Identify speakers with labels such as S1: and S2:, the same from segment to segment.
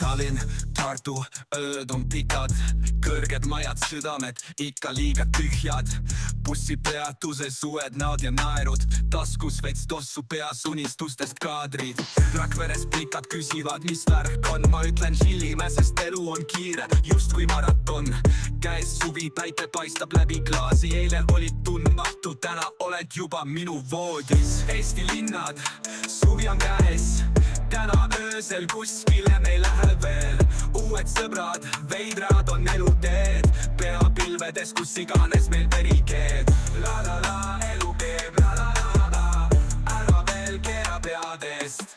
S1: Tallinn, Tartu, ööd on pikad, kõrged majad, südamed ikka liiga tühjad. Bussipeatuses uued näod ja naerud, taskus veits tossu peas unistustest kaadrid. Rakveres plikad küsivad, mis värk on, ma ütlen chillime, sest elu on kiire, justkui maraton. Käes suvi, päike paistab läbi klaasi, eile olid tundmatu, täna oled juba minu voodis. Eesti linnad, suvi on käes, täna öösel kuskile me ei lähe veel. Uued sõbrad, veidrad on eluteed, peapilvedes, kus iganes meil veri keeb. La la la, elu keeb, la la la la, ära veel keera peadest.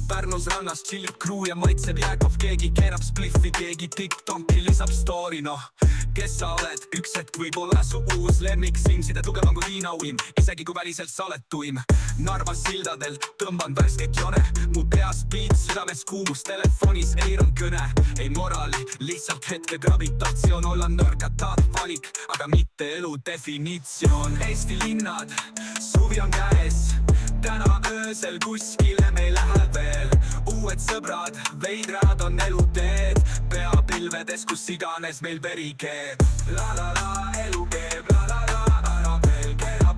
S1: Pärnus rannas chillib crew ja maitseb Jääkov, keegi keerab spliffi, keegi TikToki lisab story, noh. Kes sa oled? Üks hetk võib olla su uus lemmik, Simside tugevam kui viinauim, isegi kui väliselt sa oled tuim. Narvas sildadel tõmban värsket jone, mu peas beat, südames kuumus, telefonis eiran kõne. Ei moraali, lihtsalt hetke gravitatsioon, olla nõrgatad valik, aga mitte elu definitsioon. Eesti linnad, suvi on käes, täna öösel kuskile me ei lähe veel. Uued sõbrad, veidrad on eluteed, peapilvedes, kus iganes meil veri keeb. La la la, elu keeb, la la la, ära veel keera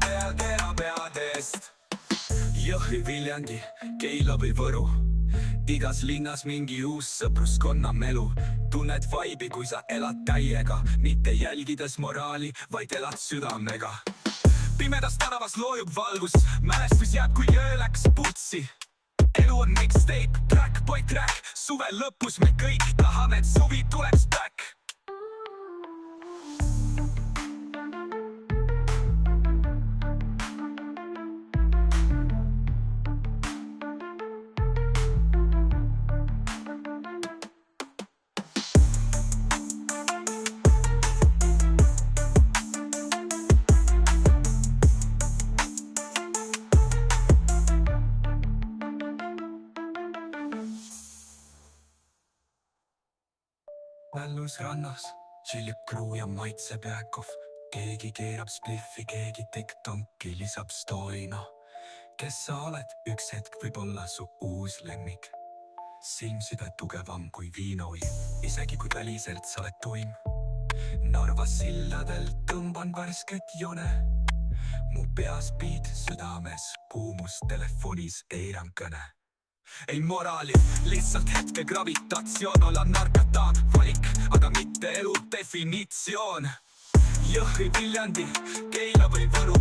S1: peadest. Jõhvi, Viljandi, Keila või Võru, igas linnas mingi uus sõpruskonna melu. Tunned vibe'i, kui sa elad täiega, mitte jälgides moraali, vaid elad südamega. Pimedas tänavas loojub valgus, mälestus jääb, kui öö läks putsi. Elu on mixtape, track by track, suve lõpus me kõik tahame, et suvi tuleks back. Mällus rannas, chillib crew ja maitseb Jääkov, keegi keerab spliffi, keegi TikToki lisab story, noh. Kes sa oled? Üks hetk võib olla su uus lemmik, Simside tugevam kui viinauim, isegi kui väliselt sa oled tuim. Narvas sildadel tõmban värsket jone, mu peas beat, südames kuumus, telefonis eiran kõne. Ei moraali, lihtsalt hetke gravitatsioon, olla narkataag valik, aga mitte elu definitsioon. Jõhvi, Viljandi, Keila või Võru,